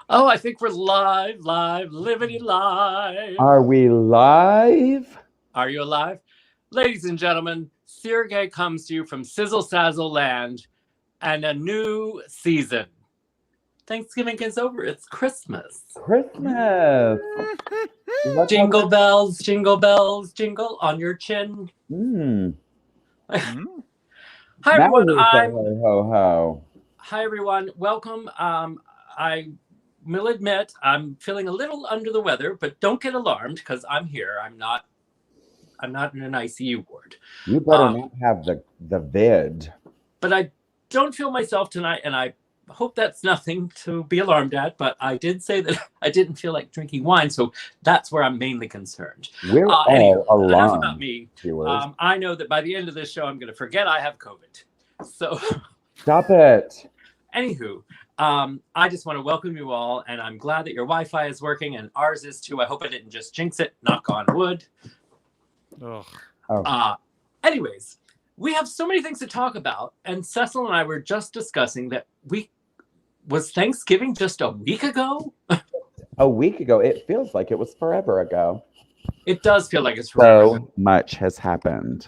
Oh, I think we're live, living live. Are we live? Are you alive? Ladies and gentlemen, Sureg'ay comes to you from Sizzle Sazzle Land and a new season. Thanksgiving is over. It's Christmas. Christmas. Jingle bells, jingle on your chin. Hi, everyone. Hi, everyone. Welcome. I will admit I'm feeling a little under the weather, but don't get alarmed because I'm here. I'm not in an ICU ward. You better not have the vid. But I don't feel myself tonight, and I hope that's nothing to be alarmed at. But I did say that I didn't feel like drinking wine, so that's where I'm mainly concerned. We're all alarmed. Enough about me. I know that by the end of this show, I'm going to forget I have COVID. So stop it. Anywho, I just want to welcome you all, and I'm glad that your Wi-Fi is working, and ours is too. I hope I didn't just jinx it. Knock on wood. Anyways, we have so many things to talk about, and Cecil and I were just discussing that was Thanksgiving just a week ago? A week ago? It feels like it was forever ago. It does feel like it's forever. So much has happened.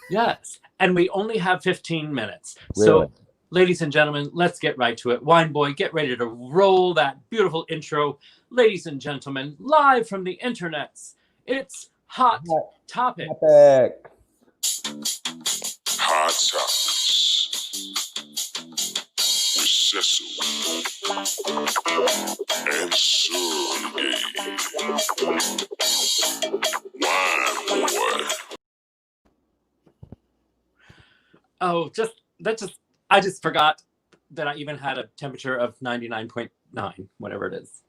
Yes, and we only have 15 minutes. Really? So, ladies and gentlemen, let's get right to it. Wine Boy, get ready to roll that beautiful intro. Ladies and gentlemen, live from the internets, it's Hot Topics. Hot Topics with Cecil and Sureg'ay. Wine Boy. Oh, I just forgot that I even had a temperature of 99.9, whatever it is.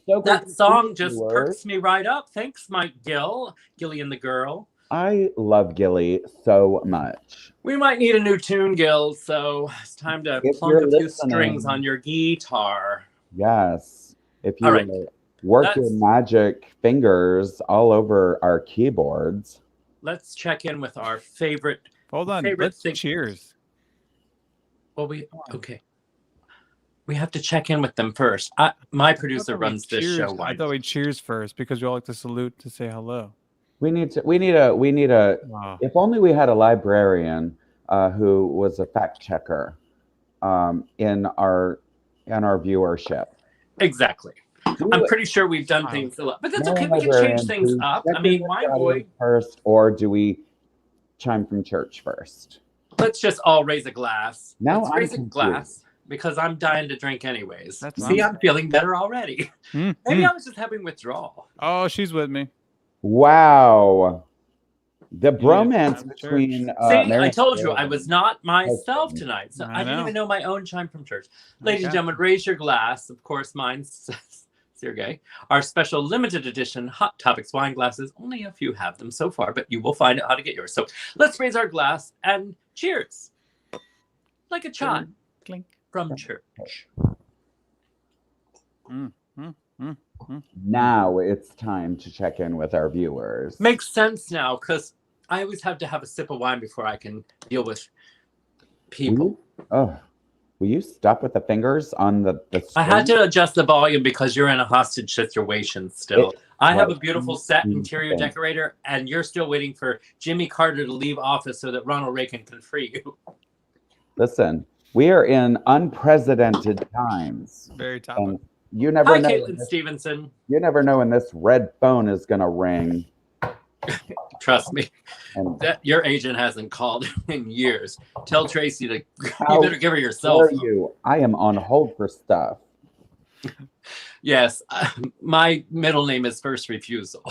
So that song just perks me right up. Thanks, Mike Gill, Gilly and the Girl. I love Gilly so much. We might need a new tune, Gil, so it's time to plunk a few strings on your guitar. Yes. If you work your magic fingers all over our keyboards. Let's check in with our favorite. Hold on. Let's cheers. Well, okay. We have to check in with them first. My producer runs this show. I thought we cheers first because we all like to salute to say hello. We need a. Wow. If only we had a librarian who was a fact checker in our viewership. Exactly. I'm pretty sure we've done things a lot, but that's okay. We can change things up. I mean, Wine Boy first, or do we chime from church first? Let's just all raise a glass. Now raise a glass. Because I'm dying to drink anyways. I'm feeling better already. Maybe I was just having withdrawal. Oh, she's with me. Wow. The bromance between... I told you I was not myself tonight. So I didn't even know my own chime from church. Ladies and gentlemen, raise your glass. Of course, mine's Sureg'ay. Our special limited edition Hot Topics wine glasses. Only a few have them so far, but you will find out how to get yours. So let's raise our glass and cheers. Like a chime. Clink. From church. Now it's time to check in with our viewers. Makes sense now, because I always have to have a sip of wine before I can deal with people. Will you stop with the fingers on the I had to adjust the volume because you're in a hostage situation still. I have a beautiful set interior decorator, and you're still waiting for Jimmy Carter to leave office so that Ronald Reagan can free you. Listen. We are in unprecedented times. Very topical. You never know. Caitlin Stevenson. You never know when this red phone is going to ring. Trust me. Your agent hasn't called in years. Tell Tracy to. You better give her your cell phone. I am on hold for stuff. Yes, my middle name is First Refusal.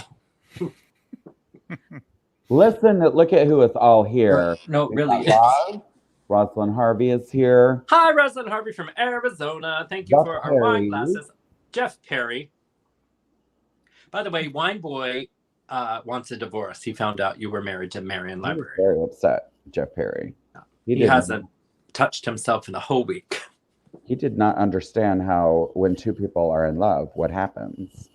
Listen, look at who is all here. No, really. Rosalind Harvey is here. Hi, Rosalind Harvey from Arizona. Thank you for our wine glasses. Jeff Perry. By the way, Wine Boy wants a divorce. He found out you were married to Marion Library. Very upset, Jeff Perry. He hasn't touched himself in a whole week. He did not understand how, when two people are in love, what happens.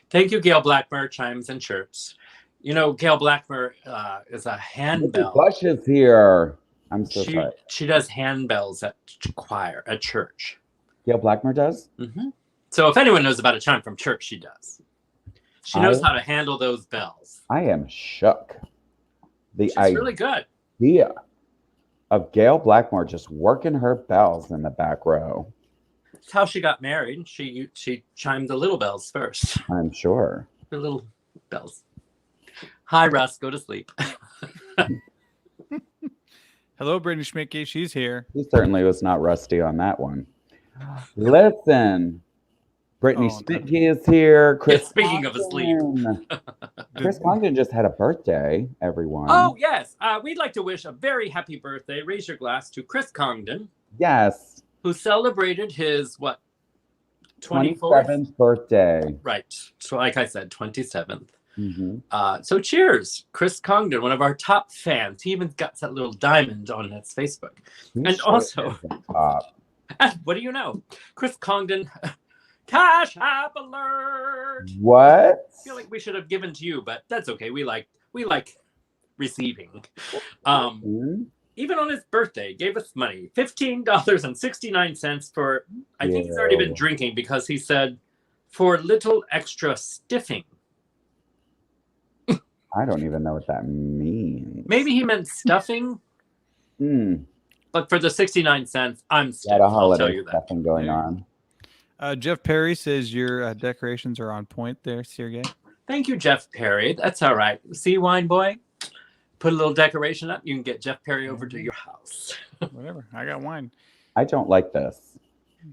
Thank you, Gail Blackmer, chimes and chirps. You know, Gail Blackmer is a handbell. Blush is here. I'm so sorry. She does handbells at choir, at church. Gail Blackmore does? Mm-hmm. So if anyone knows about a chime from church, she does. She knows how to handle those bells. I am shook. She's really good. idea of Gail Blackmore just working her bells in the back row. That's how she got married. She chimed the little bells first. I'm sure. The little bells. Hi, Russ. Go to sleep. Hello, Brittany Schmidtke. She's here. He certainly was not rusty on that one. Listen, Brittany Schmidtke is here. Chris speaking of asleep. Chris Congdon just had a birthday, everyone. Oh, yes. We'd like to wish a very happy birthday. Raise your glass to Chris Congdon. Yes. Who celebrated his, 27th birthday. Right. So like I said, 27th. Mm-hmm. So cheers, Chris Congdon, one of our top fans. He even got that little diamond on his Facebook. And also, and what do you know? Chris Congdon, Cash App alert. What? I feel like we should have given to you, but that's okay. We like receiving. Even on his birthday, gave us money, $15.69 for. I think he's already been drinking because he said for little extra stiffing. I don't even know what that means. Maybe he meant stuffing. But for the 69 cents, I'm stiff. A holiday I'll tell you that. Stuffing going on. Jeff Perry says your decorations are on point there, Sureg'ay. Thank you, Jeff Perry. That's all right. See, wine boy, put a little decoration up. You can get Jeff Perry over to your house. Whatever. I got wine. I don't like this.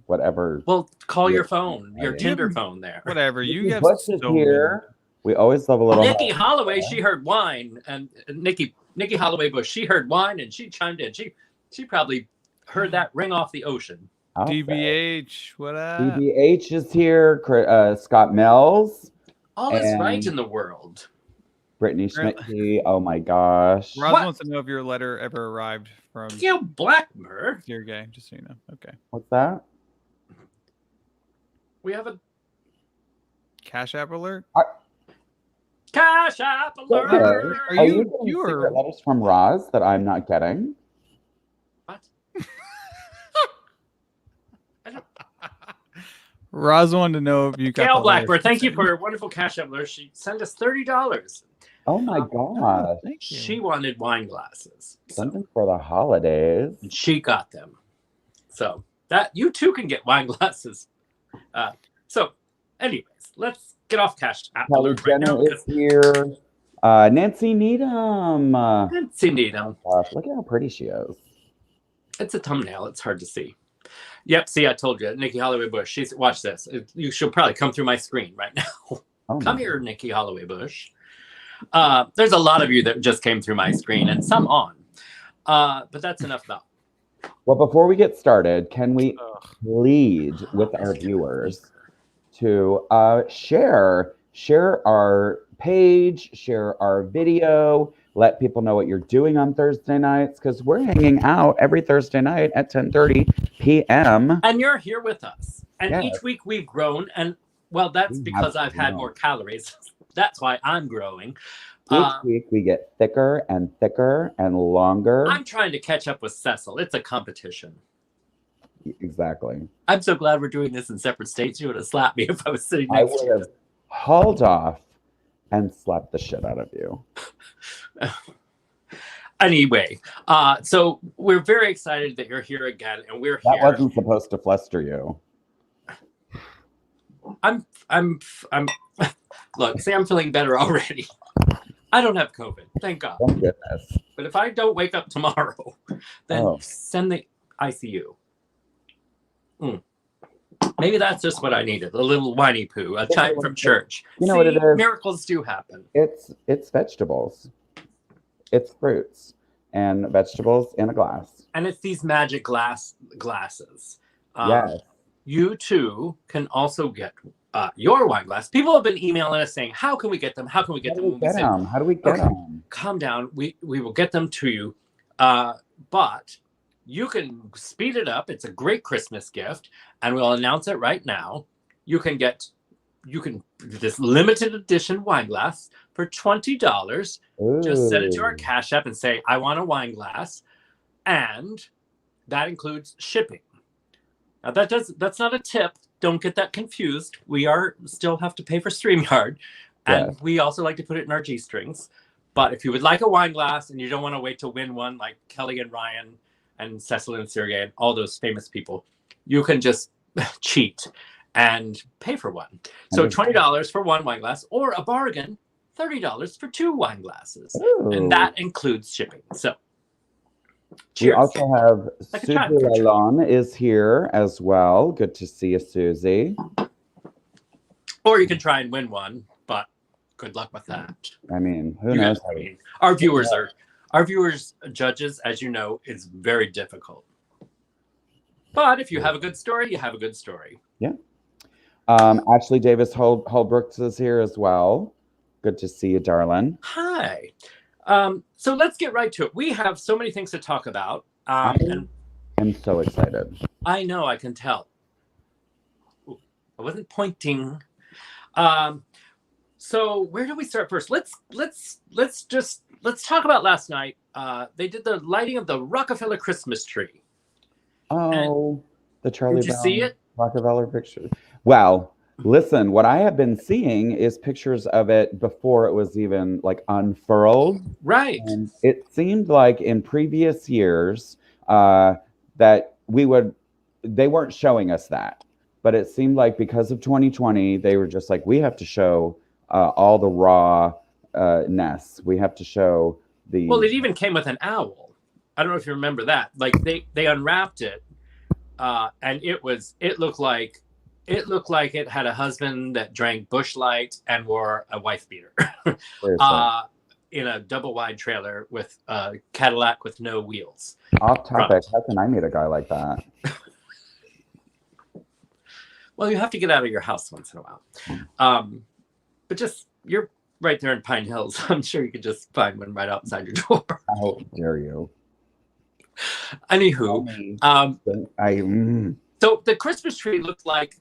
Whatever. Well, call your phone, your Tinder phone there. Whatever. You guys here. We always love a little. Nikki Holloway, she heard wine, and Nikki Holloway Bush, she heard wine, and she chimed in. She probably heard that ring off the ocean. DBH, what up? DBH is here. Scott Mills. All is right in the world. Brittany Schmidtke. Oh my gosh. Roz wants to know if your letter ever arrived from Gail Blackmore. Sureg'ay, just so you know. Okay. What's that? We have a Cash App alert. Cash App alert. Okay. Are you getting secret letters from Roz that I'm not getting? What? Roz wanted to know if you got Gail Blackburn, thank you for a wonderful Cash App alert. She sent us $30. Oh my gosh. Thank you. She wanted wine glasses. Something for the holidays. And she got them. So that you too can get wine glasses. So anyways, let's get off Cash App Kelly alert right Jenner now. is here. Nancy Needham. Nancy Needham. Gosh, look at how pretty she is. It's a thumbnail. It's hard to see. Yep. See, I told you, Nikki Holloway Bush. Watch this. She'll probably come through my screen right now. Come here, Nikki Holloway Bush. There's a lot of you that just came through my screen, and some on. But that's enough about. Well, before we get started, can we plead with our viewers to share our page, share our video, let people know what you're doing on Thursday nights, because we're hanging out every Thursday night at 10:30 p.m. And you're here with us. And each week we've grown. And, well, that's because I've had more calories. That's why I'm growing. Each week we get thicker and thicker and longer. I'm trying to catch up with Cecil. It's a competition. Exactly. I'm so glad we're doing this in separate states. You would have slapped me if I was sitting next to you. I would have hauled off and slapped the shit out of you. Anyway, so we're very excited that you're here again, and we're here. That wasn't supposed to fluster you. I'm look, see, I'm feeling better already. I don't have COVID, thank God. Thank goodness. But if I don't wake up tomorrow, then send the ICU. Maybe that's just what I needed. A little whiny poo, a chime from church. You know what it is? Miracles do happen. It's vegetables. It's fruits and vegetables in a glass. And it's these magic glasses. Yes. You too can also get your wine glass. People have been emailing us saying, how can we get them? How can we get them? How do we get them? Calm down. We will get them to you. But you can speed it up. It's a great Christmas gift. And we'll announce it right now. You can this limited edition wine glass for $20. Ooh. Just send it to our Cash App and say, I want a wine glass. And that includes shipping. Now that's not a tip. Don't get that confused. We still have to pay for StreamYard, and we also like to put it in our G strings. But if you would like a wine glass and you don't want to wait to win one like Kelly and Ryan and Cecil and Sureg'ay and all those famous people, you can just cheat and pay for one. So $20 for one wine glass, or a bargain, $30 for 2 wine glasses. Ooh. And that includes shipping. So cheers. We also have Susie Lalon is here as well. Good to see you, Susie. Or you can try and win one, but good luck with that. I mean, who knows? Our viewers judges, as you know, is very difficult. But if you have a good story, you have a good story. Yeah. Ashley Davis Holbrooks is here as well. Good to see you, darling. Hi. So let's get right to it. We have so many things to talk about. And I'm so excited. I know, I can tell. Ooh, I wasn't pointing. So where do we start first? Let's talk about last night. They did the lighting of the Rockefeller Christmas tree. Oh, and the Charlie Brown see it? Rockefeller picture. Well, listen, what I have been seeing is pictures of it before it was even like unfurled. Right. And it seemed like in previous years that they weren't showing us that. But it seemed like because of 2020, they were just like, we have to show all the rawness. We have to show the... Well, it even came with an owl. I don't know if you remember that. Like they unwrapped it, and it looked like it had a husband that drank Busch Light and wore a wife beater in a double wide trailer with a Cadillac with no wheels. Off topic. How can I meet a guy like that? Well, you have to get out of your house once in a while. But just, you're right there in Pine Hills. I'm sure you could just find one right outside your door. How dare you? Anywho, so the Christmas tree looked like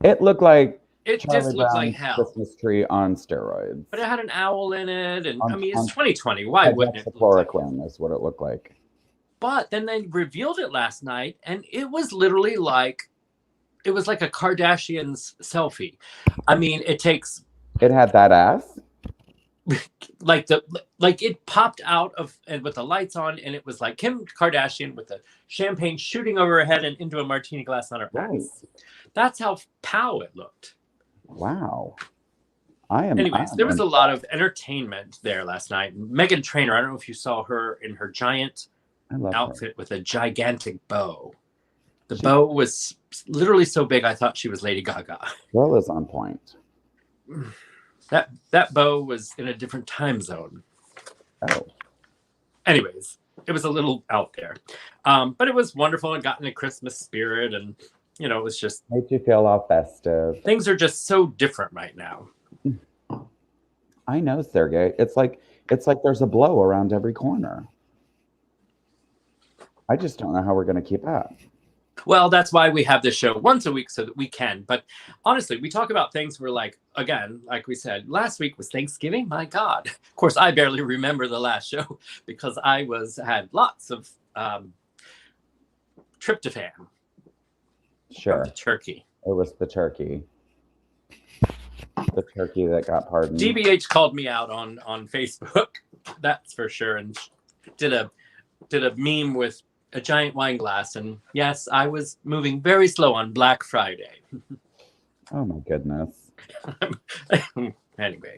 it looked like just looked like hell. Christmas tree on steroids. But it had an owl in it, and I mean, it's 2020. Why wouldn't it? Chloroquine is what it looked like. But then they revealed it last night, and it was literally like a Kardashian's selfie. I mean, it had that ass. Like it popped out of and with the lights on, and it was like Kim Kardashian with the champagne shooting over her head and into a martini glass on her ass. That's how pow it looked. Wow. Anyways, there was a lot of entertainment there last night. Meghan Trainor, I don't know if you saw her in her giant outfit with a gigantic bow. The bow was literally so big I thought she was Lady Gaga. Girl is on point. That bow was in a different time zone. Oh. Anyways, it was a little out there. But it was wonderful and got in a Christmas spirit, and it was just made you feel all festive. Things are just so different right now. I know, Sergey. It's like there's a blow around every corner. I just don't know how we're gonna keep up. Well, that's why we have this show once a week so that we can. But honestly, we talk about things we're like, again, like we said, last week was Thanksgiving. My God. Of course, I barely remember the last show because I had lots of tryptophan. Sure. The turkey. It was the turkey. The turkey that got pardoned. DBH called me out on Facebook. That's for sure. And did a meme with a giant wine glass, and yes, I was moving very slow on Black Friday. Oh my goodness. Anyway,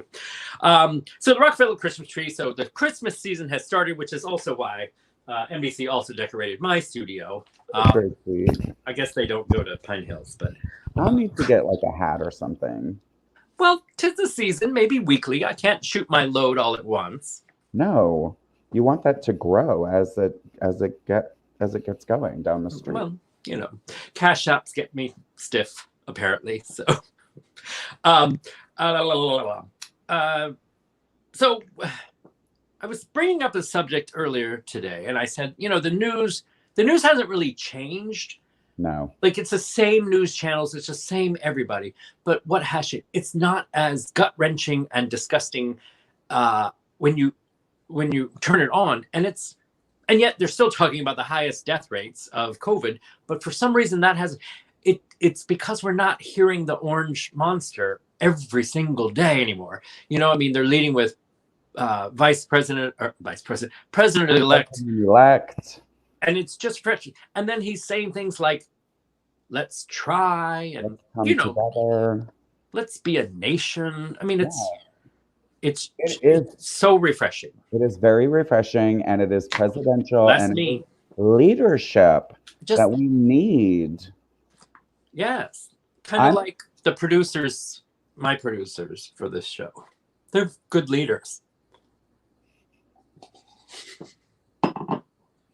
so the Rockefeller Christmas tree. So the Christmas season has started, which is also why NBC also decorated my studio. Very sweet. I guess they don't go to Pine Hills, but I'll need to get like a hat or something. Well, 'tis the season, maybe weekly. I can't shoot my load all at once. No, you want that to grow as it gets going down the street. Well, cash apps get me stiff, apparently. So, so I was bringing up a subject earlier today, and I said, the news hasn't really changed. No. Like, it's the same news channels. It's the same everybody. But what has it? It's not as gut-wrenching and disgusting when you turn it on. And it's And yet they're still talking about the highest death rates of COVID. But for some reason that has it's because we're not hearing the orange monster every single day anymore. You know, I mean, they're leading with president-elect. And it's just fresh. And then he's saying things like, let's try and, let's come together. Let's be a nation. I mean, it's so refreshing. It is very refreshing, and it is presidential That's and me. Leadership that we need. Yes. Kind of like the producers, my producers for this show. They're good leaders.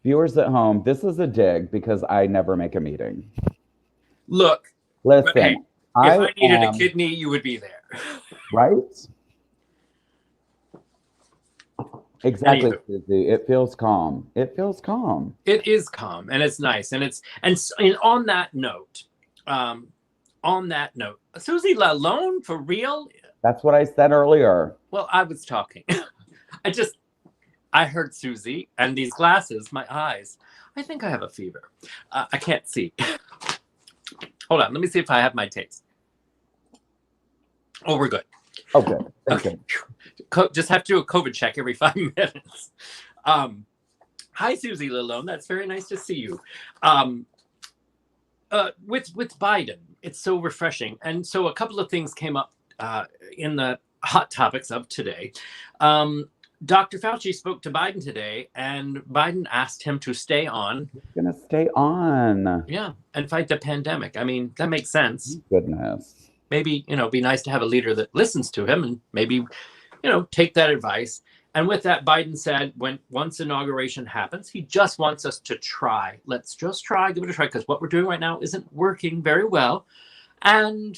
Viewers at home, this is a dig because I never make a meeting. Look. Listen. Hey, if I needed a kidney, you would be there. Right? Exactly, Susie. It feels calm. It feels calm. It is calm, and it's nice, and on that note, Susie alone for real? That's what I said earlier. Well, I was talking. I heard Susie and these glasses, my eyes. I think I have a fever. I can't see. Hold on, let me see if I have my taste. Oh, we're good. Okay. Okay. Just have to do a COVID check every 5 minutes. Hi, Susie Lalone. That's very nice to see you. With Biden, it's so refreshing. And so a couple of things came up in the hot topics of today. Dr. Fauci spoke to Biden today, and Biden asked him to stay on. He's going to stay on. Yeah, and fight the pandemic. I mean, that makes sense. Goodness. Maybe, be nice to have a leader that listens to him and maybe, take that advice. And with that, Biden said once inauguration happens, he just wants us to try. Let's just try, give it a try, because what we're doing right now isn't working very well. And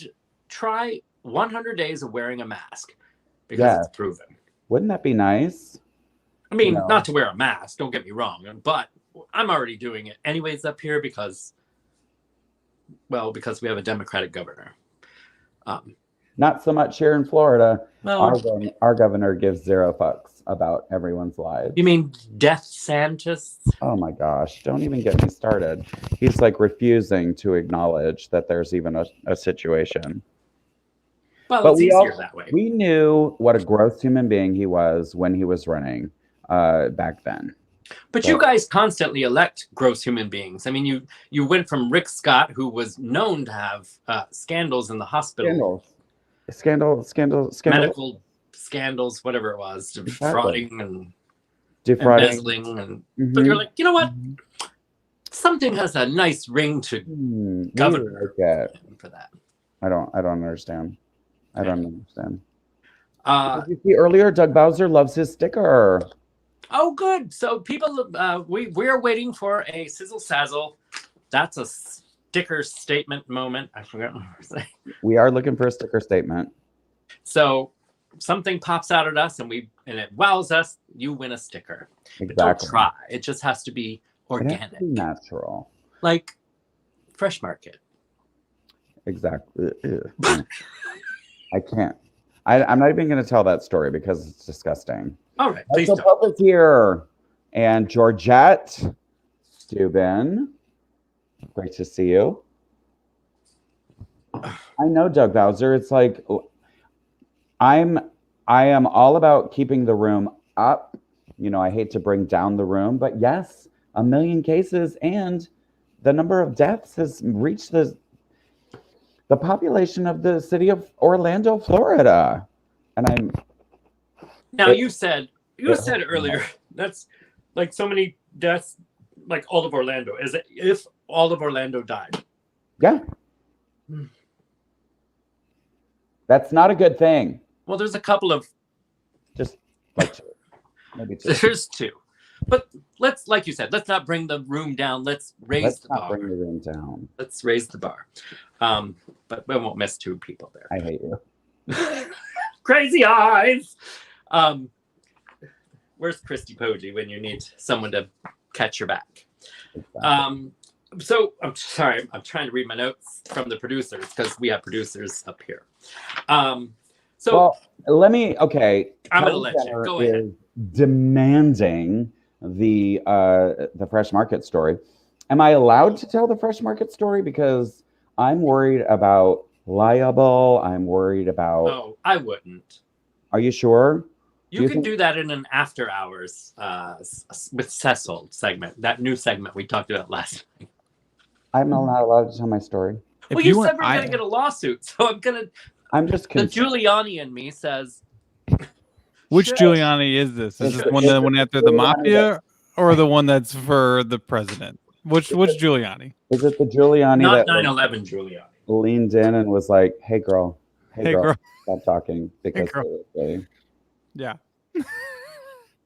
try 100 days of wearing a mask because it's proven. Wouldn't that be nice? I mean, not to wear a mask, don't get me wrong, but I'm already doing it anyways up here because we have a Democratic governor. Not so much here in Florida. Well, our governor gives zero fucks about everyone's lives. You mean Death Santis? Oh my gosh, don't even get me started. He's like refusing to acknowledge that there's even a situation. Well, but it's easier that way. We knew what a gross human being he was when he was running back then. But you guys constantly elect gross human beings. I mean, you went from Rick Scott, who was known to have scandals in the hospital. Scandals. Medical scandals, whatever it was. Defrauding and embezzling. And, But you're like, you know what? Something has a nice ring to governor for that. I don't understand. I don't understand. Did you see earlier, Doug Bowser loves his sticker. Oh, good. So people, we're waiting for a sizzle sazzle. That's a sticker statement moment. I forgot what I was saying. We are looking for a sticker statement. So something pops out at us and it wows us. You win a sticker. Exactly. But don't try. It just has to be organic. It has to be natural. Like Fresh Market. Exactly. I can't. I'm not even going to tell that story because it's disgusting. All right, please don't. Pope is here. And Georgette Steuben, great to see you. I know, Doug Bowser. It's like I am all about keeping the room up. I hate to bring down the room, but yes, 1 million cases and the number of deaths has reached the population of the city of Orlando, Florida. And you said earlier that's like so many deaths, like all of Orlando. Is it if all of Orlando died? Yeah. That's not a good thing. Well, there's a couple of just like two. Maybe two. There's two. But like you said, let's not bring the room down. Let's raise the bar. Let's not bring the room down. Let's raise the bar. But we won't miss two people there. I hate you. Crazy eyes. Where's Christy Poggi when you need someone to catch your back? Exactly. So I'm sorry, I'm trying to read my notes from the producers because we have producers up here. I'm gonna let you go ahead. Demanding the Fresh Market story. Am I allowed to tell the Fresh Market story? Because I'm worried about liable. I'm worried about. Oh, I wouldn't. Are you sure? You can do that in an after hours with Cecil segment, that new segment we talked about last night. I'm not allowed to tell my story. Well, you said we're going to get a lawsuit, so I'm just the Giuliani in me says. Which Giuliani is this? Is this one that went after the mafia or the one that's for the president? Which Giuliani? Is it the Giuliani Not that 9/11 Giuliani leaned in and was like, "Hey girl, stop talking," because yeah.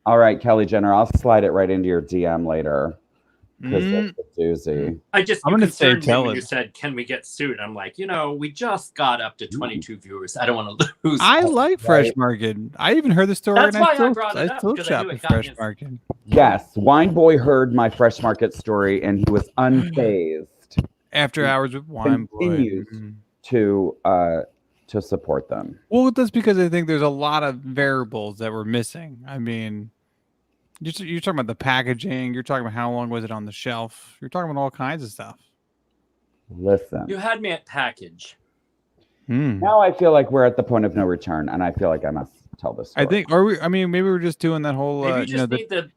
All right, Kelly Jenner, I'll slide it right into your DM later. Because that's a doozy. I'm going to say tell when you said, "Can we get sued?" I'm like, we just got up to 22 viewers. I don't want to lose. I like Fresh Market. I even heard the story. That's why I brought it up. I still shop at Fresh Market. Yes, Wine Boy heard my Fresh Market story and he was unfazed. After hours with Wine Boy. To support them. Well, that's because I think there's a lot of variables that were missing. I mean, you're talking about the packaging. You're talking about how long was it on the shelf. You're talking about all kinds of stuff. Listen. You had me at package. Now I feel like we're at the point of no return, and I feel like I must tell this story. I think, maybe we're just doing that whole.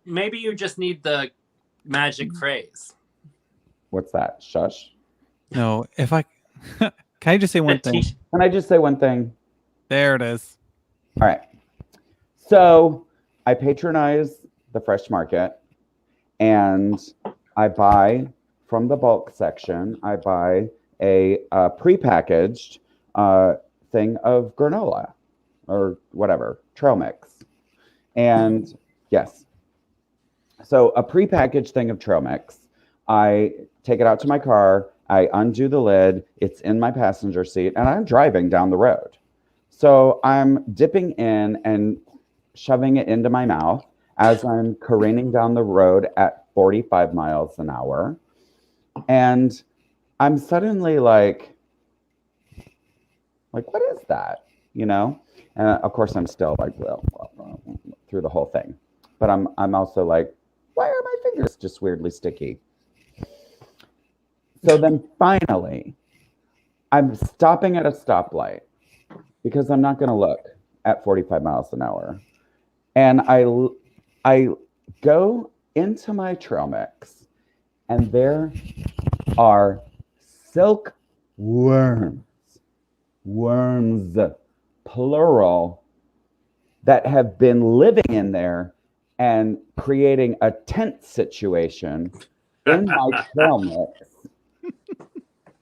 Maybe you just need the magic phrase. What's that? Shush. No, if I can I just say one thing? Can I just say one thing? There it is. All right. So I patronize the Fresh Market, and I buy from the bulk section. I buy a prepackaged thing of granola or whatever, trail mix. And yes, so a prepackaged thing of trail mix. I take it out to my car. I undo the lid. It's in my passenger seat, and I'm driving down the road. So I'm dipping in and shoving it into my mouth as I'm careening down the road at 45 miles an hour. And I'm suddenly like, what is that? And of course I'm still like, through the whole thing. But I'm also like, why are my fingers just weirdly sticky? So then finally, I'm stopping at a stoplight because I'm not going to look at 45 miles an hour. And I go into my trail mix, and there are silkworms, plural, that have been living in there and creating a tent situation in my trail mix.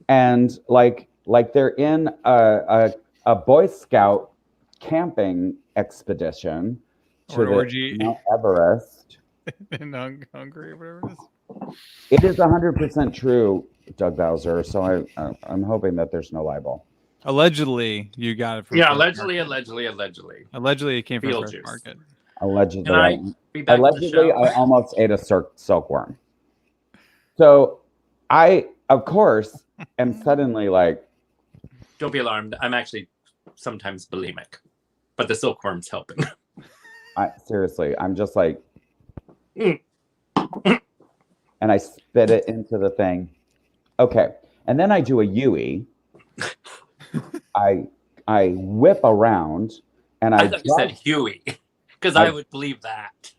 And like they're in a Boy Scout camping expedition to orgy. Mount Everest in Hungary, whatever it is. It is 100% true, Doug Bowser. So I'm hoping that there's no libel. Allegedly, you got it from. Yeah, allegedly. Allegedly, it came from Fresh Market. Allegedly, I almost ate a silkworm. So I, of course, am suddenly like. Don't be alarmed. I'm actually sometimes bulimic, but the silkworm's helping. Seriously, I'm just like. And I spit it into the thing. Okay. And then I do a Yui. I whip around and I thought you said Huey, because I would believe that.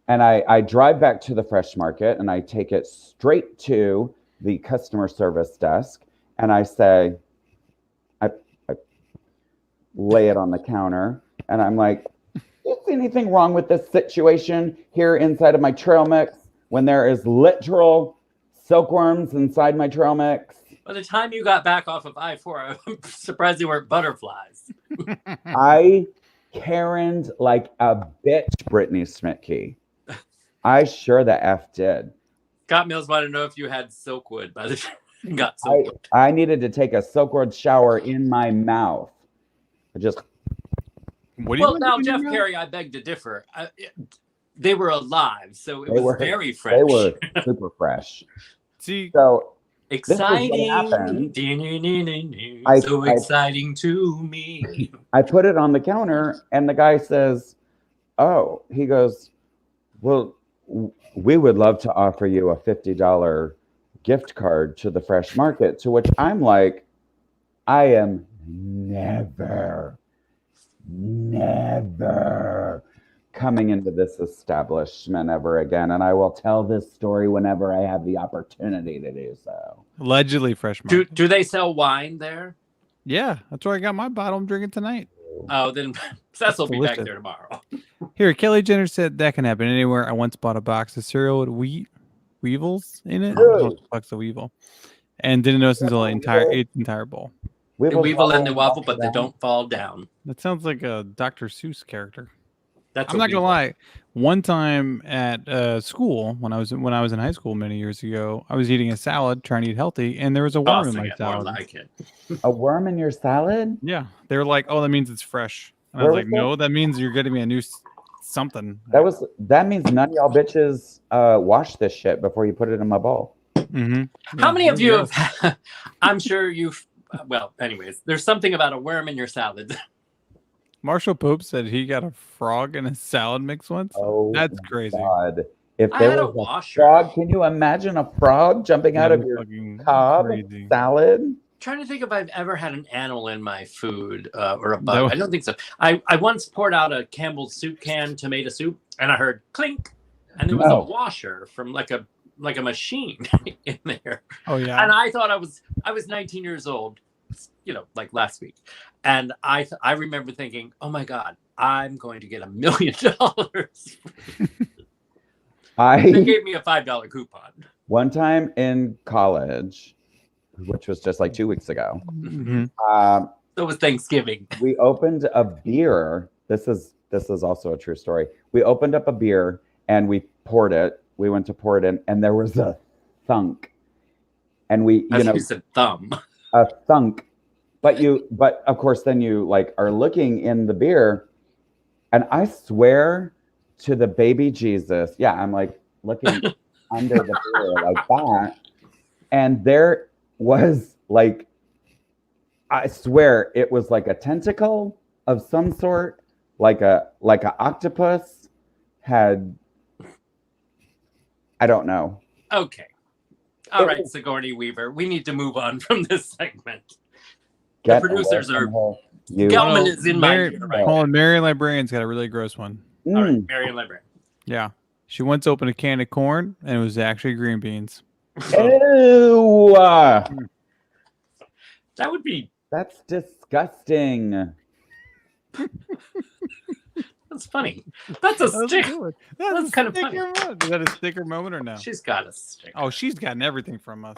And I drive back to the Fresh Market and I take it straight to the customer service desk and I say, I lay it on the counter and I'm like, is anything wrong with this situation here inside of my trail mix when there is literal silkworms inside my trail mix? By the time you got back off of I-4, I'm surprised they weren't butterflies. I Karen'd like a bitch, Brittany Smitke. I sure the F did. Scott Mills wanted to know if you had silkwood by the time you got silkwood. I needed to take a silkwood shower in my mouth. Well, now, Jeff Perry, I beg to differ. They were alive, so it was very fresh. They were super fresh. See, so exciting. Exciting to me. I put it on the counter, and the guy says, "Oh," he goes, "Well, we would love to offer you a $50 gift card to the Fresh Market. To which I'm like, I am never coming into this establishment ever again. And I will tell this story whenever I have the opportunity to do so. Allegedly Fresh Market. Do they sell wine there? Yeah, that's where I got my bottle I'm drinking tonight. Oh, then Cecil will be back delicious. there tomorrow. Here, Kelly Jenner said that can happen anywhere. I once bought a box of cereal with weevils in it. Really? Box of weevil. And didn't notice until the entire bowl. The weevil and the waffle, but they don't fall down. That sounds like a Dr. Seuss character. I'm not gonna lie. One time at school, when I was in high school many years ago, I was eating a salad, trying to eat healthy, and there was a worm in my salad. Like it. A worm in your salad? Yeah, they were like, "Oh, that means it's fresh." And I was like, "No, that means you're getting me a new something." That means none of y'all bitches wash this shit before you put it in my bowl. Mm-hmm. Yeah, how many of you have? I'm sure you've. Well, anyways, there's something about a worm in your salad. Marshall Pope said he got a frog in a salad mix once. Oh, that's crazy. God. If I there had a was washer. frog, can you imagine a frog jumping out of your cob salad? Trying to think if I've ever had an animal in my food or a bug. I don't think so. I once poured out a Campbell's soup can, tomato soup, and I heard clink, and there was a washer from like a machine in there. Oh yeah. And I thought I was 19 years old, like last week, and I remember thinking, oh my God, I'm going to get $1 million. They gave me a $5 coupon. One time in college, which was just like 2 weeks ago. Mm-hmm. It was Thanksgiving. We opened a beer. This is also a true story. We opened up a beer and we poured it. We went to pour it in, and there was a thunk. And we, you said thumb. A thunk. But of course, then you like are looking in the beer, and I swear to the baby Jesus, yeah, I'm like looking under the beer like that, and there was like, I swear it was like a tentacle of some sort, like a octopus had. I don't know. Okay. All right, Sigourney Weaver. We need to move on from this segment. The producers are. Gelman is in my ear right now. Marion Librarian's got a really gross one. All right, Marion Librarian. Yeah. She once opened a can of corn, and it was actually green beans. Ew! That would be. That's disgusting. That's funny. That's a sticker. That's kind of funny. Is that a sticker moment or no? She's got a sticker. Oh, she's gotten everything from us.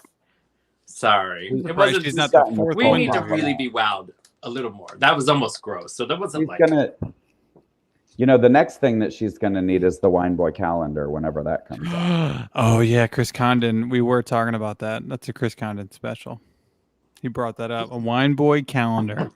Sorry. It wasn't. She's not the fourth we need to really be wowed a little more. That was almost gross. So that wasn't the next thing that she's gonna need is the Wine Boy calendar whenever that comes out. Oh yeah, Chris Condon. We were talking about that. That's a Chris Condon special. He brought that up. A Wine Boy calendar.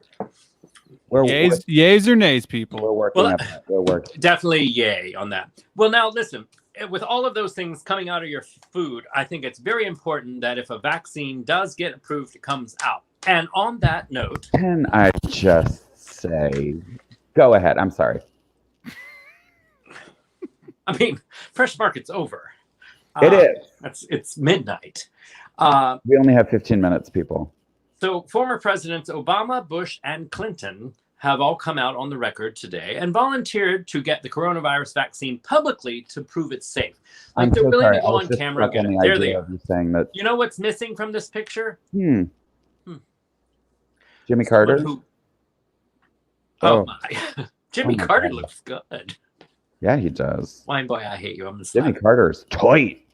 Yays or nays, people? We're working on that. We're working. Definitely yay on that. Well, now listen, with all of those things coming out of your food, I think it's very important that if a vaccine does get approved, it comes out. And on that note... Can I just say... Go ahead. I'm sorry. I mean, Fresh Market's over. It is. It's midnight. We only have 15 minutes, people. So former presidents Obama, Bush, and Clinton have all come out on the record today and volunteered to get the coronavirus vaccine publicly to prove it's safe. Like they're willing to go on camera and get it. There they are. You know what's missing from this picture? Jimmy Carter. Oh my! Jimmy Carter looks good. Yeah, he does. Wine Boy, I hate you. I'm the Jimmy Carter's tight.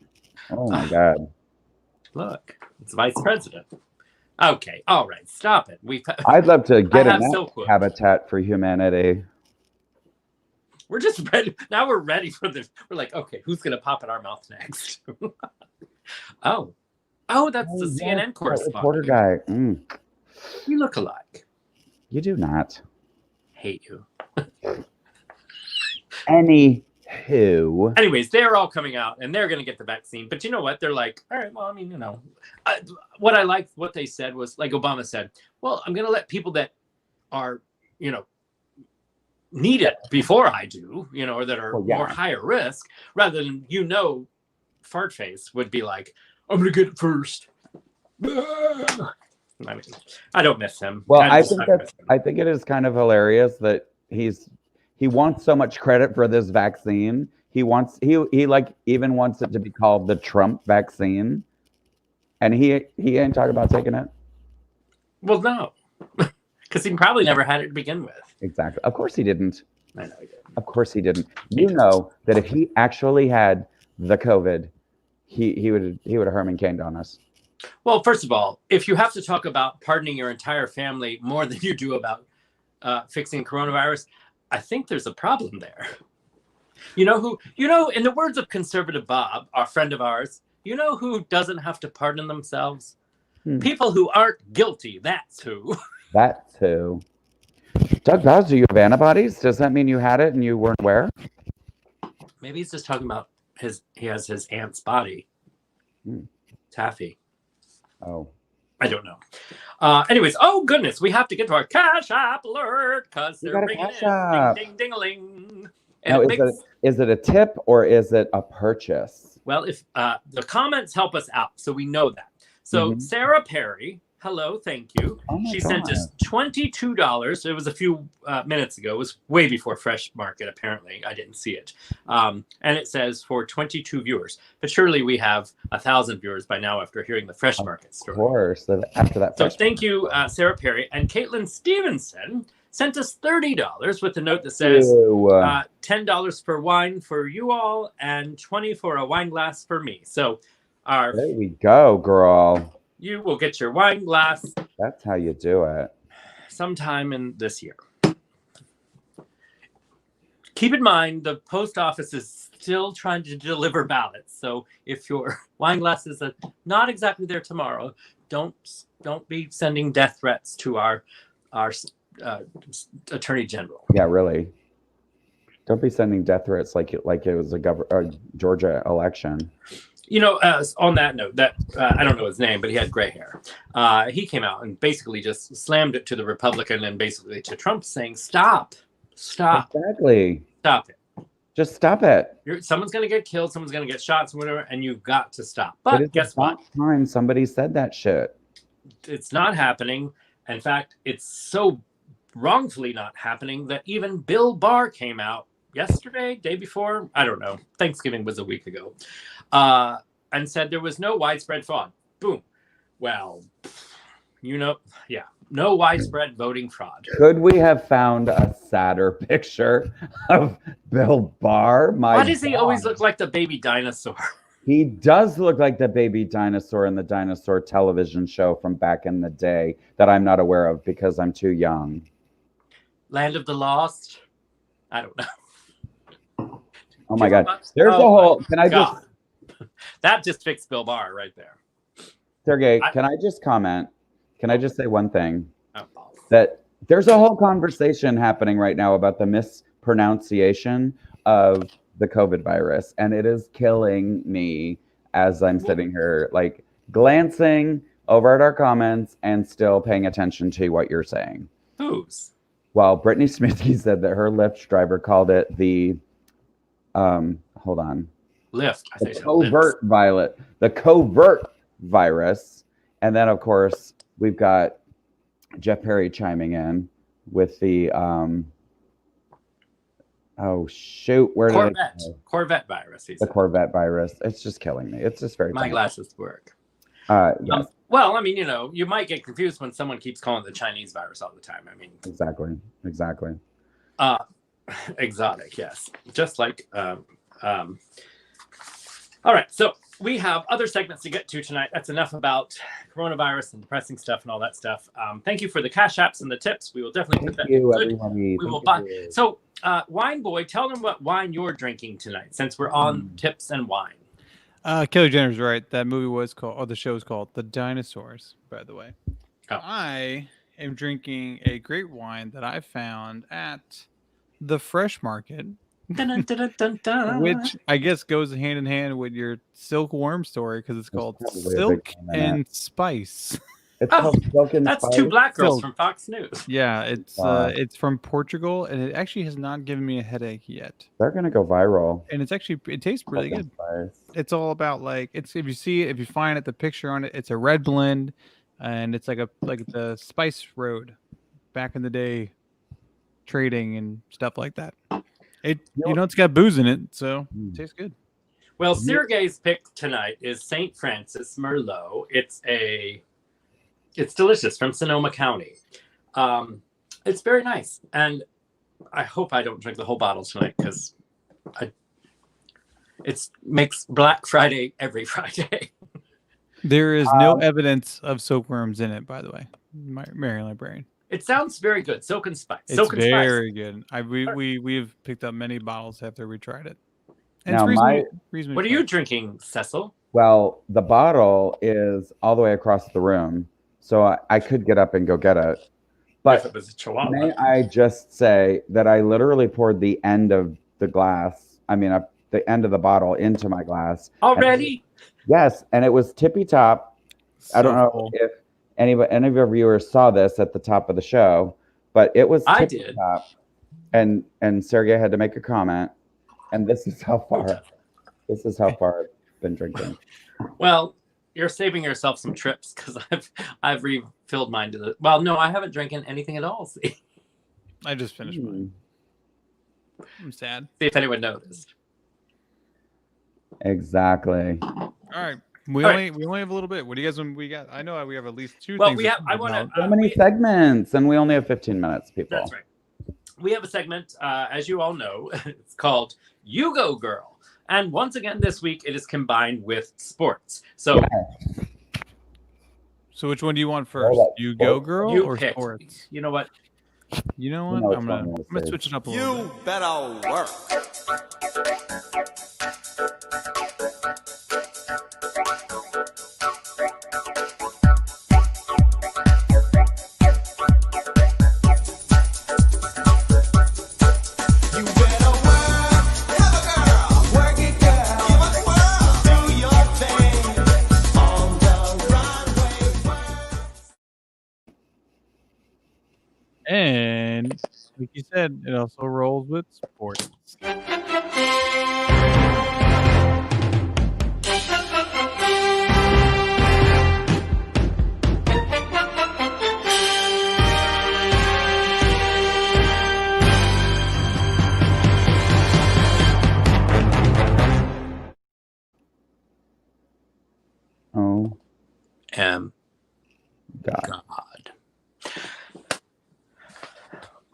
Oh my God! Look, it's vice president. Okay, all right, stop it. I'd love to get in that Habitat for Humanity. We're just ready. Now we're ready for this. We're like, okay, who's going to pop in our mouth next? Oh, that's the CNN correspondent. Reporter guy. We look alike. You do not. Hate you. Anyways, they're all coming out and they're going to get the vaccine. But you know what? They're like, all right, well, I mean, what I liked, what they said was, like Obama said, well, I'm going to let people that are, need it before I do, or that are Well, yeah. more higher risk, rather than, fart face would be like, I'm going to get it first. I mean, I don't miss him. Well, I think it is kind of hilarious that he wants so much credit for this vaccine. He like even wants it to be called the Trump vaccine, and he ain't talking about taking it. Well, no, because he probably never had it to begin with. Exactly. Of course he didn't. I know he didn't. Of course he didn't. You know that if he actually had the COVID, he would have Herman Cained on us. Well, first of all, if you have to talk about pardoning your entire family more than you do about fixing coronavirus, I think there's a problem there. In the words of conservative Bob, our friend of ours, you know who doesn't have to pardon themselves? People who aren't guilty. That's who. That's who. Doug Bowes, do you have antibodies? Does that mean you had it and you weren't aware? Maybe he's just talking about he has his aunt's body. Taffy. Oh. I don't know. Anyways, oh goodness, we have to get to our Cash App alert because they're ringing in. Ding, ding, ding-a-ling. Now, is it a tip or is it a purchase? Well, if the comments help us out, so we know that. So Sarah Perry, hello, thank you. Oh she sent us $22. It was a few minutes ago. It was way before Fresh Market, apparently. I didn't see it. And it says for 22 viewers. But surely we have 1,000 viewers by now after hearing the Fresh Market story. Of course, after that. So thank you, Sarah Perry. And Caitlin Stevenson sent us $30 with a note that says $10 for wine for you all and $20 for a wine glass for me. So there we go, girl. You will get your wine glass. That's how you do it. Sometime in this year. Keep in mind, the post office is still trying to deliver ballots. So if your wine glass is not exactly there tomorrow, don't be sending death threats to our Attorney General. Yeah, really. Don't be sending death threats like it was a Georgia election. On that note, that I don't know his name, but he had gray hair. He came out and basically just slammed it to the Republican and basically to Trump, saying, "Stop. Exactly. Stop it. Just stop it. Someone's going to get killed. Someone's going to get shot, whatever, and you've got to stop." But guess what? Time somebody said that shit. It's not happening. In fact, it's so wrongfully not happening that even Bill Barr came out yesterday, day before, I don't know. Thanksgiving was a week ago. And said there was no widespread fraud. Boom. Well, no widespread voting fraud. Could we have found a sadder picture of Bill Barr? Why does he always look like the baby dinosaur? He does look like the baby dinosaur in the dinosaur television show from back in the day that I'm not aware of because I'm too young. Land of the Lost? I don't know. Oh my God. There's a whole, that just fixed Bill Barr right there. Sergey, can I just comment? Can I just say one thing? That there's a whole conversation happening right now about the mispronunciation of the COVID virus, and it is killing me as I'm sitting here, like glancing over at our comments and still paying attention to what you're saying. Whose? Well, Brittany Smithy said that her Lyft driver called it the, hold on. Lyft. The covert virus. And then, of course, we've got Jeff Perry chiming in with the, oh, shoot. Where did Corvette virus. The Corvette virus. It's just killing me. It's just very My glasses work. Yes. Well, I mean, you might get confused when someone keeps calling it the Chinese virus all the time. I mean, exactly. Exotic, yes. Just like, all right. So we have other segments to get to tonight. That's enough about coronavirus and depressing stuff and all that stuff. Thank you for the cash apps and the tips. We will definitely put that. We will buy. So, Wine Boy, tell them what wine you're drinking tonight, since we're on tips and wine. Kelly Jenner's right. That movie was called, or the show is called The Dinosaurs, by the way. Oh. I am drinking a great wine that I found at the Fresh Market, Dun, dun, dun, dun. which I guess goes hand in hand with your silkworm story because it's called Silk and Spice. It's called Silk and That's Spice. two black girls Silk. from Fox News. Yeah, it's from Portugal, and it actually has not given me a headache yet. They're gonna go viral. And it tastes really Silk and good. Spice. It's all about like if you find it, the picture on it, it's a red blend, and it's like the Spice Road back in the day, trading and stuff like that. It's got booze in it, so it tastes good. Well, Sureg'ay's pick tonight is St. Francis Merlot. It's delicious from Sonoma County. It's very nice, and I hope I don't drink the whole bottle tonight because it makes Black Friday every Friday. There is no evidence of silkworms in it, by the way, Marion Librarian. It sounds very good. Silk and Spice. It's very good. We've picked up many bottles after we tried it. And Now, reasonably what are you drinking, Cecil? Well, the bottle is all the way across the room, so I could get up and go get it. But if it was a Chihuahua. May I just say that I literally poured the end of the glass, the end of the bottle into my glass. Already? Yes, and it was tippy top. So I don't know cool. if any of your viewers saw this at the top of the show, but it was tippy top. And Sergey had to make a comment, and this is how far I've been drinking. Well, you're saving yourself some trips because I've refilled mine to the. Well, no, I haven't drinking anything at all. See, I just finished mine. I'm sad. See if anyone noticed. Exactly. All right. We only have a little bit. What do you guys we got? I know we have at least two things. So many segments, and we only have 15 minutes, people. That's right. We have a segment, as you all know, it's called You Go Girl. And once again this week it is combined with sports. So So which one do you want first? You Go Girl or pick. sports? You know what? You know what? I'm gonna switch it up a little bit. You better work. And like you said, it also rolls with sports. Oh, God.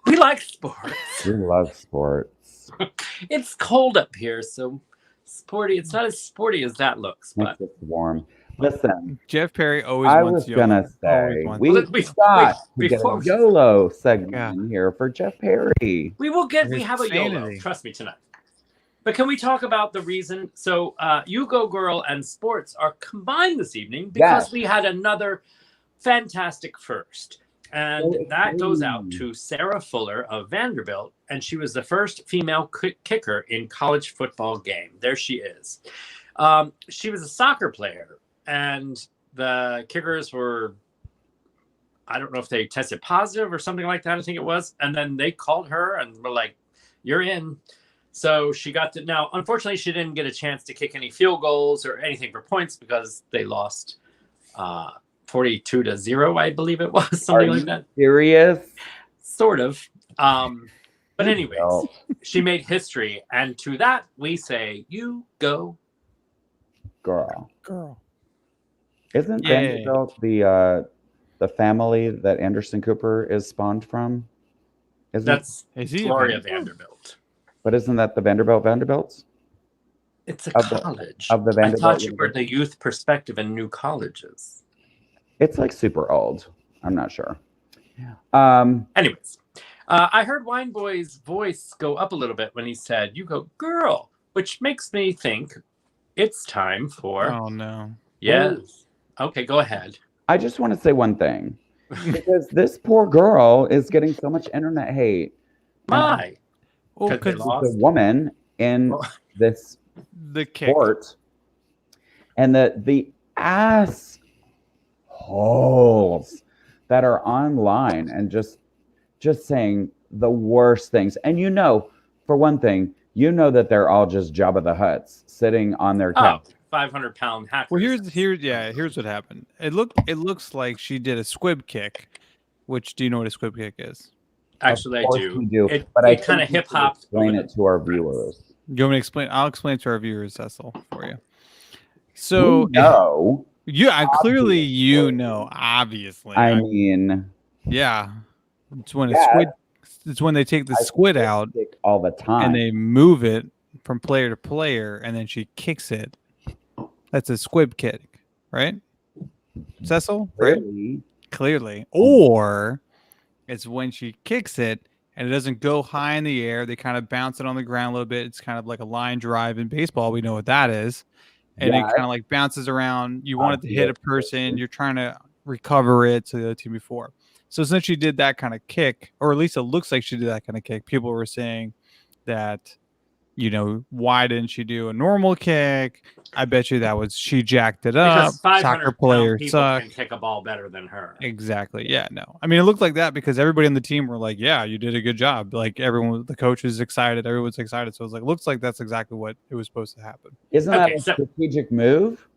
We like sports. We love sports. It's cold up here, so sporty. It's not as sporty as that looks, but It's warm. Listen, Jeff Perry always I wants was gonna say Well, we got to get before- a YOLO segment in here for Jeff Perry. we have a YOLO. Trust me tonight. But can we talk about the reason? So You Go Girl and sports are combined this evening because we had another fantastic first. And that goes out to Sarah Fuller of Vanderbilt. And she was the first female kicker in college football game. There she is. She was a soccer player. And the kickers were, I don't know if they tested positive or something like that. I think it was. And then they called her and were like, you're in. So she got to, now, unfortunately, she didn't get a chance to kick any field goals or anything for points because they lost 42-0, I believe it was, something like that. Serious? Sort of. But anyways, she made history. And to that, we say, you go. Girl. Girl. Isn't Vanderbilt the family that Anderson Cooper is spawned from? That's Gloria Vanderbilt. But isn't that the Vanderbilts? It's a college. Of the Vanderbilt. I thought you were the youth perspective in new colleges. It's like super old. I'm not sure. Anyways, I heard Wineboy's voice go up a little bit when he said, you go girl, which makes me think it's time for... Oh, no. Yes. Okay, go ahead. I just want to say one thing. Because this poor girl is getting so much internet hate. Why? Because the woman in this sport and the asshole that are online and just saying the worst things. And for one thing, that they're all just Jabba the Hutts sitting on their couch. 500-pound hackers. Well, here's what happened. It looks like she did a squib kick. Which, do you know what a squib kick is? Actually, I do. But I kind of hip hop. Explain it to our viewers. You want me to explain? I'll explain it to our viewers, Cecil, for you. So clearly obviously. I mean, yeah, it's when it's when they take the squid out all the time and they move it from player to player, and then she kicks it. That's a squib kick, right, Cecil? Really? Right? Clearly, or it's when she kicks it and it doesn't go high in the air. They kind of bounce it on the ground a little bit. It's kind of like a line drive in baseball. We know what that is. And it kind of like bounces around. You want it to hit a person. You're trying to recover it to the other team before. So since she did that kind of kick, or at least it looks like she did that kind of kick, people were saying that, why didn't she do a normal kick? I bet you that was she jacked it up. Soccer player suck. Can kick a ball better than her. Exactly. Yeah. No. I mean, it looked like that because everybody on the team were like, "Yeah, you did a good job." Like everyone, the coach is excited. Everyone's excited. So it was like, looks like that's exactly what it was supposed to happen. Isn't that a strategic move?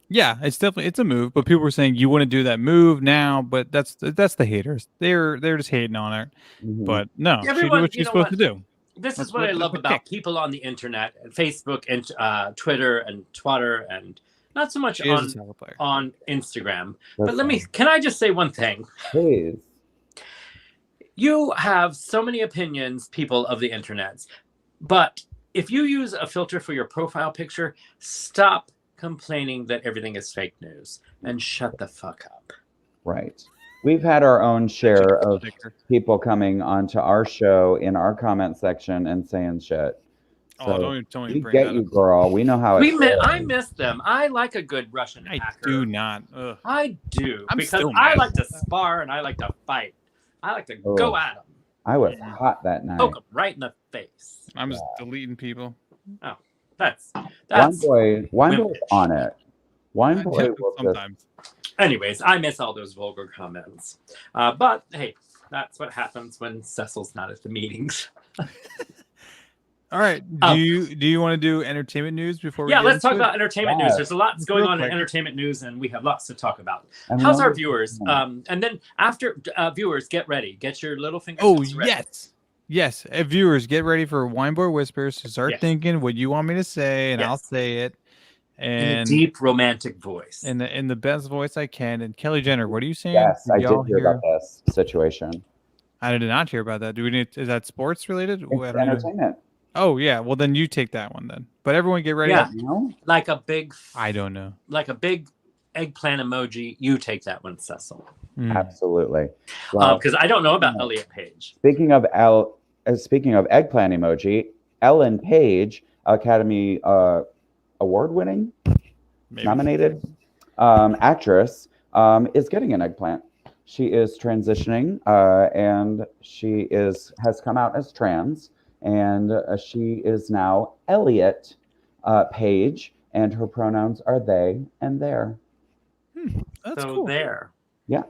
Yeah, it's a move. But people were saying you want to do that move now, but that's the haters. They're just hating on it. Mm-hmm. But no, she did what she's supposed to do. This is what I love about people on the internet, and Facebook and Twitter and Twitter, and not so much on Instagram. Can I just say one thing? Please. You have so many opinions, people of the internet, but if you use a filter for your profile picture, stop complaining that everything is fake news and shut the fuck up. Right. We've had our own share of people coming onto our show in our comment section and saying shit. So don't we get you, girl. We know how I miss them. I like a good Russian hacker. I do not. Ugh. I do. Because I like to spar and I like to fight. I like to go at them. I was hot that night. Poke them right in the face. I'm just deleting people. Oh, that's Wine Boy's on it. Wine Boy will sometimes. Anyways, I miss all those vulgar comments. But hey, that's what happens when Cecil's not at the meetings. All right. Do you want to do entertainment news before we let's talk about entertainment news. There's a lot going on in entertainment news, and we have lots to talk about. How's our viewers? And then after viewers, get ready. Get your little fingers ready. Yes. Viewers, get ready for Wine Boy Whispers. Start thinking what you want me to say, and I'll say it. And in a deep romantic voice. In the best voice I can. And Kelly Jenner, what are you saying? Yes, I did hear about this situation. I did not hear about that. Is that sports related? It's entertainment. Oh yeah. Well then you take that one then. But everyone get ready. Yeah. Like a big I don't know. Like a big eggplant emoji, you take that one, Cecil. Absolutely. Because I don't know about Elliot Page. Speaking of eggplant emoji, Ellen Page, Academy Award-winning, nominated actress, is getting an eggplant. She is transitioning, and she has come out as trans, and she is now Elliot Page, and her pronouns are they and their. That's cool. There. Yeah.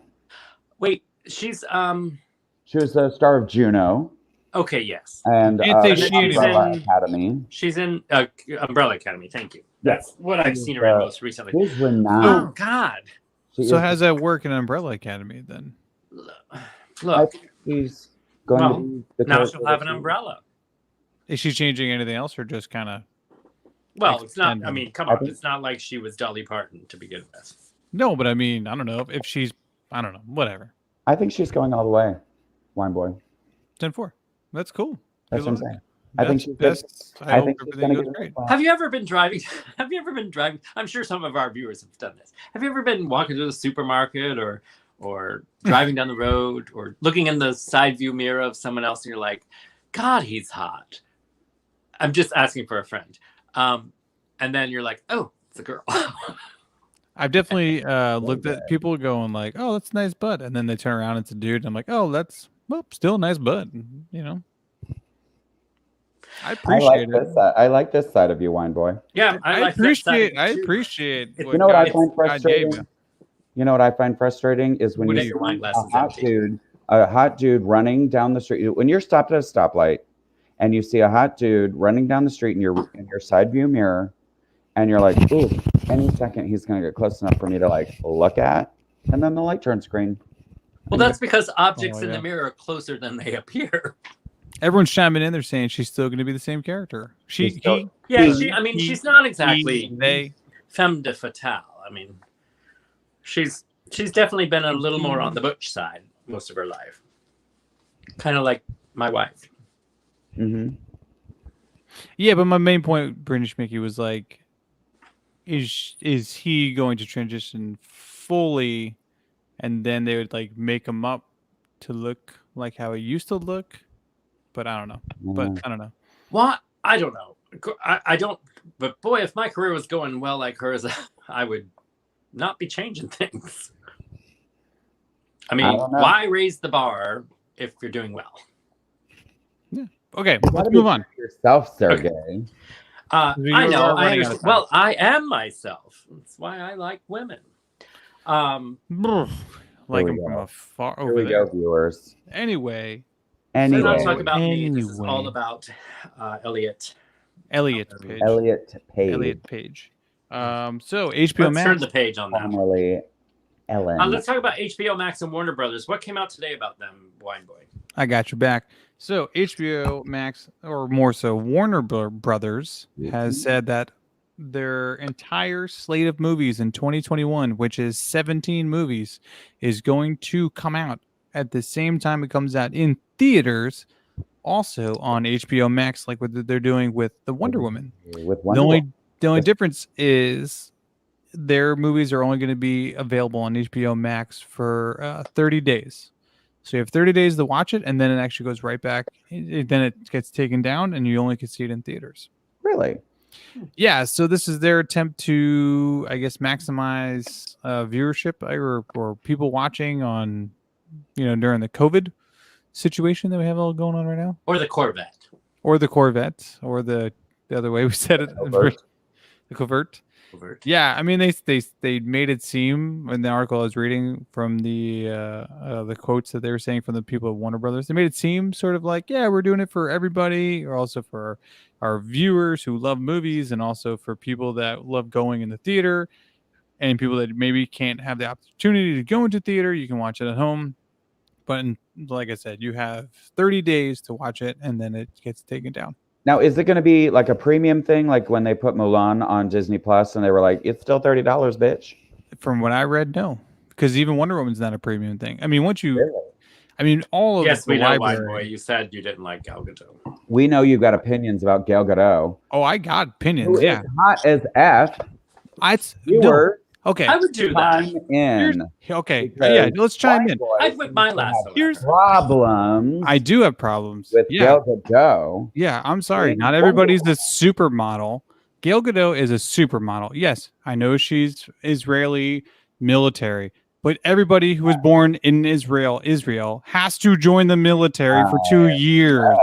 Wait, she was the star of Juno. Okay, yes. And Umbrella Academy. She's in Umbrella Academy. Thank you. That's what I've seen her in most recently. She's renowned. Oh God. So how's that work in Umbrella Academy then? Look, he's going to be now she'll have an umbrella. Is she changing anything else, or just kind of? Well, it's not. I mean, come on. It's not like she was Dolly Parton to begin with. No, but I mean, I don't know if she's. I don't know. Whatever. I think she's going all the way. Wine Boy. 10-4. That's cool. That's what I'm saying. I think she's good. I think everything goes great. Have you ever been driving? I'm sure some of our viewers have done this. Have you ever been walking to the supermarket or driving down the road or looking in the side view mirror of someone else and you're like, God, he's hot. I'm just asking for a friend. And then you're like, oh, it's a girl. I've definitely looked at people going like, oh, that's a nice butt. And then they turn around, it's a dude. And I'm like, oh, that's still a nice butt. You know, I appreciate it. I like this side of you, Wine Boy. Yeah, I appreciate you know what I find frustrating? You know what I find frustrating is when What you if your wine glass a is hot empty? dude, a hot dude running down the street. When you're stopped at a stoplight and you see a hot dude running down the street in your side view mirror, and you're like, ooh, any second he's gonna get close enough for me to like look at, and then the light turns green. Well, that's because objects Oh, in yeah. the mirror are closer than they appear. Everyone's chiming in there saying she's still going to be the same character. She's still- She's not exactly they. femme de fatale. I mean, she's definitely been a little more on the butch side most of her life. Kind of like my wife. Mhm. Yeah, but my main point, British Mickey, was like, is he going to transition fully, and then they would like make him up to look like how he used to look? But I don't know. But I don't know. What? I don't know. I don't. But boy, if my career was going well like hers, I would not be changing things. I mean, why raise the bar if you're doing well? Yeah. Okay, let's move on. Yourself, Sergey. I know. I understand. Well, I am myself. That's why I like women. Like him from afar over Here we there. go, viewers. Anyway. So not talk about me. This is all about Elliot. Elliot Page. Elliot Page. So HBO Max. Turn the page on that. Formerly Ellen. Let's talk about HBO Max and Warner Brothers. What came out today about them, Wine Boy? I got your back. So HBO Max, or more so Warner Brothers, has said that their entire slate of movies in 2021, which is 17 movies, is going to come out at the same time it comes out in theaters, also on HBO Max, like what they're doing with the Wonder Woman. The only difference is their movies are only going to be available on HBO Max for 30 days. So you have 30 days to watch it, and then it actually goes right back. Then it gets taken down, and you only can see it in theaters. Really? Yeah. So this is their attempt to, I guess, maximize viewership or people watching on, during the COVID situation that we have all going on right now. Or the Corvette. Or the other way we said it. The covert. Yeah, I mean they made it seem in the article I was reading from the quotes that they were saying from the people at Warner Brothers, they made it seem sort of like, yeah, we're doing it for everybody, or also for our viewers who love movies, and also for people that love going in the theater, and people that maybe can't have the opportunity to go into theater, you can watch it at home. But like I said, you have 30 days to watch it, and then it gets taken down. Now, is it going to be like a premium thing, like when they put Mulan on Disney Plus and they were like, it's still $30, bitch? From what I read, no. Because even Wonder Woman's not a premium thing. I mean, once you... Really? I mean, all of yes, the we know, library... Boy. You said you didn't like Gal Gadot. We know you've got opinions about Gal Gadot. Oh, I got opinions, Who is hot as F. No. Okay. I would do that. Okay. Yeah, let's chime in. I'd whip my last. Here's problems. I do have problems with Gal Gadot. Yeah, I'm sorry. Not everybody's a supermodel. Gal Gadot is a supermodel. Yes, I know she's Israeli military, but everybody who was born in Israel has to join the military for 2 years.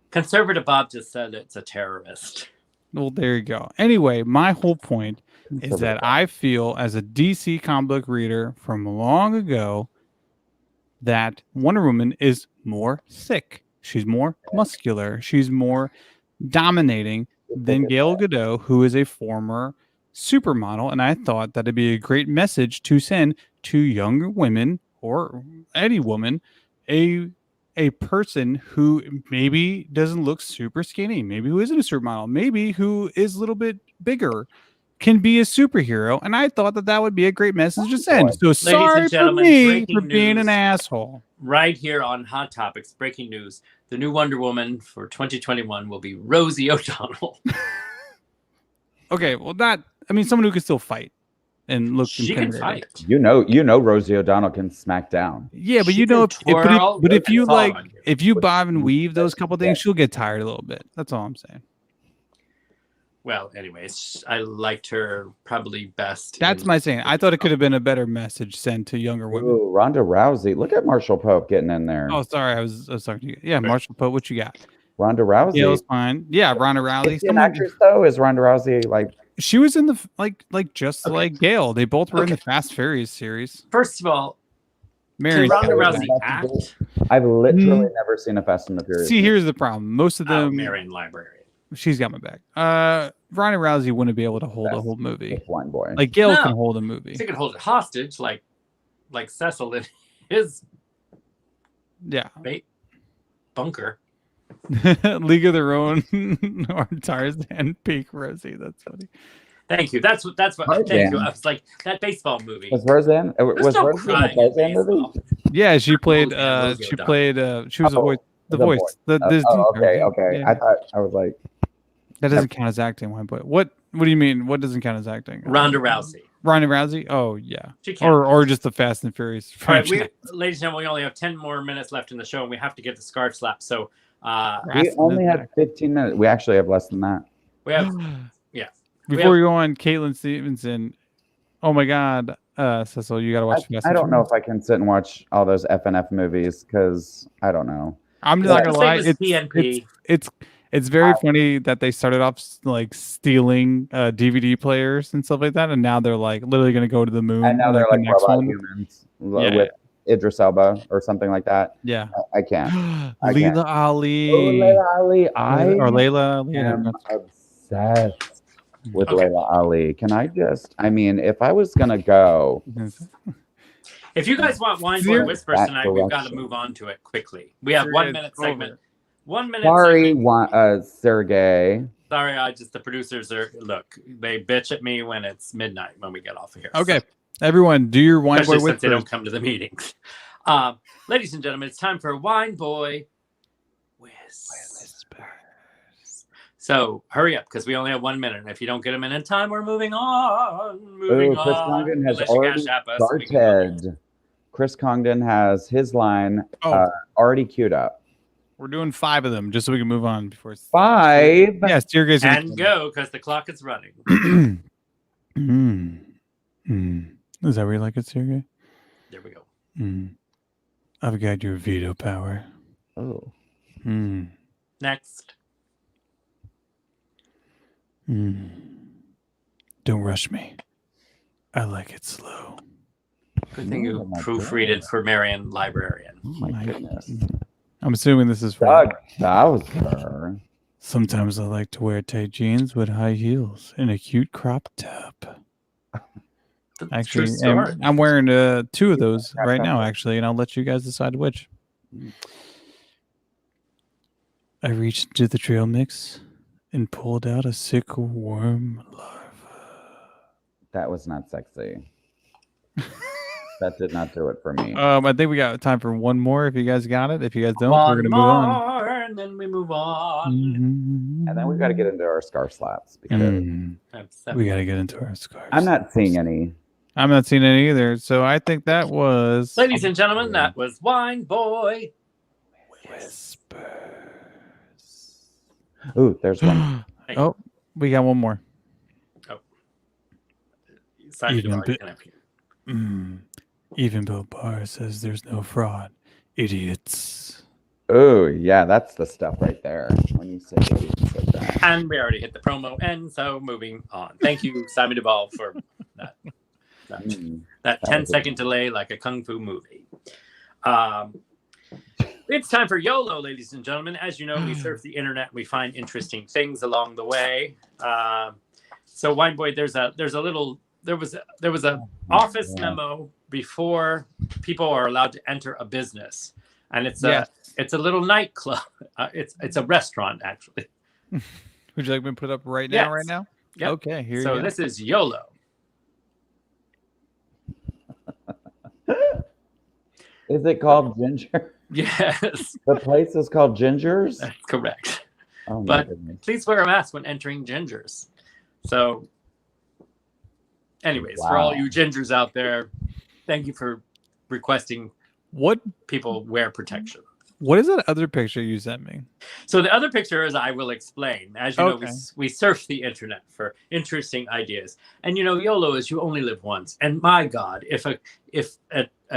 Conservative Bob just said it's a terrorist. Well, there you go. Anyway, my whole point is that I feel, as a DC comic book reader from long ago, that Wonder Woman is more thick. She's more muscular. She's more dominating than Gal Gadot, who is a former supermodel. And I thought that it'd be a great message to send to younger women, or any woman, a person who maybe doesn't look super skinny, maybe who isn't a supermodel, maybe who is a little bit bigger, can be a superhero. And I thought that would be a great message to send. So sorry for me for being an asshole. Right here on Hot Topics, breaking news. The new Wonder Woman for 2021 will be Rosie O'Donnell. Okay, well someone who can still fight and look she can intimidating. fight. You know Rosie O'Donnell can smack down. Yeah, but if you bob and weave those couple things, she'll get tired a little bit. That's all I'm saying. Well, anyways, I liked her probably best. That's my saying. I thought it could have been a better message sent to younger women. Ooh, Ronda Rousey. Look at Marshall Pope getting in there. Oh, sorry. I was talking to you. Yeah, Marshall Pope. What you got? Ronda Rousey. Yeah, that's fine. Yeah, Ronda Rousey. Is she an actress, though? Is Ronda Rousey like She was in the just Okay. like Gail. They both were in Okay. the Fast Furious series. First of all, Mary can Ronda Gail. Rousey act? I've literally never seen a Fast and the Furious. See, here's the problem. Most of them, Marion Librarian. she's got my back. Ronda Rousey wouldn't be able to hold a whole movie. Wine boy. Like Gail No. can hold a movie. She could hold it hostage, like Cecil in his Yeah. bunker. League of Their Own or Tarzan Peak Rosie. That's funny. Thank you. That's what. Tarzan. Thank you. I was like that baseball movie. Was Roseanne? Was no Roseanne crying in in the Tarzan movie? baseball. Yeah, she played. Rosie She O'Donnell. played. She was a voice. The The voice. voice. The Disney. Okay. Tarzan. Okay. Yeah. I was like, That doesn't count as acting. Why? But what do you mean? What doesn't count as acting? Ronda Rousey. Ronda Rousey. Oh yeah. She can't. Or just the Fast and Furious. All right, franchise. ladies and gentlemen, we only have 10 more minutes left in the show, and we have to get the scarf slap. So we only had 15 minutes. We actually have less than that. we have, yeah. Before we go on, Caitlin Stevenson. Oh my God, Cecil, you gotta watch. I don't know if I can sit and watch all those FNF movies because I don't know. I'm just not gonna lie. PNP. It's very funny that they started off like stealing DVD players and stuff like that, and now they're like literally gonna go to the moon. And now they're the like next robot one. humans Yeah. with Idris Elba or something like that. Yeah. I can't. I can't. Leila Ali. Oh, Layla Ali. Or Layla Ali. am obsessed with Layla Ali. Can I just? I mean, if I was gonna go, If you guys want Wine Boy Whispers tonight, we've got to move on to it quickly. We have 1 minute segment. 1 minute sorry, segment. Sergey. Sorry, the producers they bitch at me when it's midnight when we get off of here. Okay, everyone, do your Wine Especially Boy since they Whispers. don't come to the meetings. Ladies and gentlemen, it's time for Wine Boy Whispers. So hurry up because we only have 1 minute. And if you don't get them in time, we're moving on. Chris Congdon has Unless you already cash app us, we can go. started. Chris Congdon has his line already queued up. We're doing 5 of them just so we can move on before it's 5. Yes, dear guys. And go because the clock is running. Is that where you like it, Sergey? There we go. I've got your veto power. Oh. Next. Don't rush me. I like it slow. Good thing you Oh my proofread it for Marion Librarian. Oh my goodness. I'm assuming this is for Doug Bowser. Sometimes I like to wear tight jeans with high heels and a cute crop top. Actually, I'm wearing 2 of those right now, actually, and I'll let you guys decide which. I reached into the trail mix and pulled out a sick worm larva. That was not sexy. That did not do it for me. I think we got time for one more. If you guys got it, if you guys don't, we're gonna move on. And then we move on. And then we've got to get into our scarf slaps because We got to get into our scarves. I'm not seeing any. I'm not seeing any either. So I think that was. Ladies and gentlemen, that was Wine Boy Whispers. Ooh, there's one. Oh, we got one more. Even Bill Barr says there's no fraud. Idiots. Oh, yeah, that's the stuff right there. When you say idiots like that. And we already hit the promo end, so moving on. Thank you, Simon Duvall, for that 10-second delay like a kung fu movie. It's time for YOLO, ladies and gentlemen. As you know, we surf the internet. We find interesting things along the way. So, Wine Boy, there was a office memo before people are allowed to enter a business, and it's a little nightclub. It's a restaurant, actually. Would you like me to put it up right now? Yes. Right now? Yep. Okay. Here. So you go. this is YOLO. Is it called Ginger? Yes, The place is called Ginger's? that's correct. Oh, my But goodness. please wear a mask when entering Gingers. So, anyways, for Wow. all you Gingers out there, thank you for requesting What people wear protection. What is that other picture you sent me? So the other picture is I will explain. As you know, Okay. we surf the internet for interesting ideas. And you know, YOLO is you only live once. And my God, if a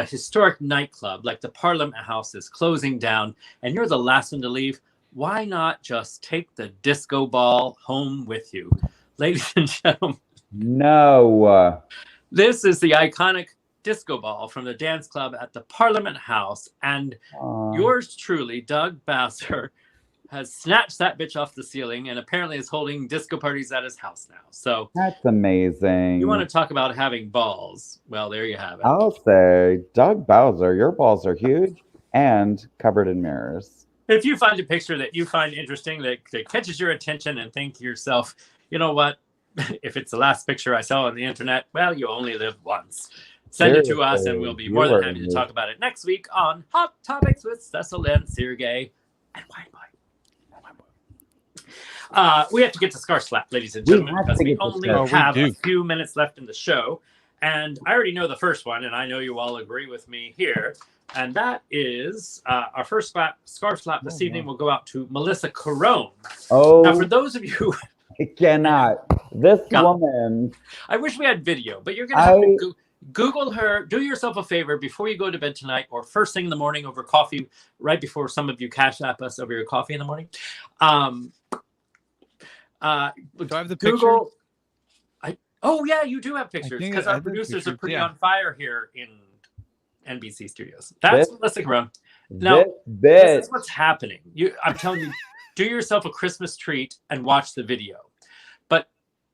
historic nightclub like the Parliament House is closing down and you're the last one to leave, why not just take the disco ball home with you? Ladies and gentlemen, No. this is the iconic disco ball from the dance club at the Parliament House, and yours truly, Doug Bowser, has snatched that bitch off the ceiling and apparently is holding disco parties at his house now. So that's amazing. You want to talk about having balls? Well, there you have it. I'll say, Doug Bowser, your balls are huge and covered in mirrors. If you find a picture that you find interesting, that catches your attention, and think to yourself, you know what? If it's the last picture I saw on the internet, well, you only live once. Send it to us, and we'll be more than happy to talk about it next week on Hot Topics with Cecil and Sureg'ay and Wine Boy. We have to get to Scar Slap, ladies and gentlemen, because we only have a few minutes left in the show. And I already know the first one, and I know you all agree with me here. And that is our first Scar Slap this evening will go out to Melissa Carone. Oh, now, for those of you... I cannot. This woman... I wish we had video, but you're going to have to Google her. Do yourself a favor before you go to bed tonight or first thing in the morning over coffee, right before some of you cash app us over your coffee in the morning. Do I have the Google. Oh yeah, you do have pictures because our producers are pretty on fire here in NBC Studios. That's Melissa Carone. Now this is what's happening. I'm telling you, do yourself a Christmas treat and watch the video. But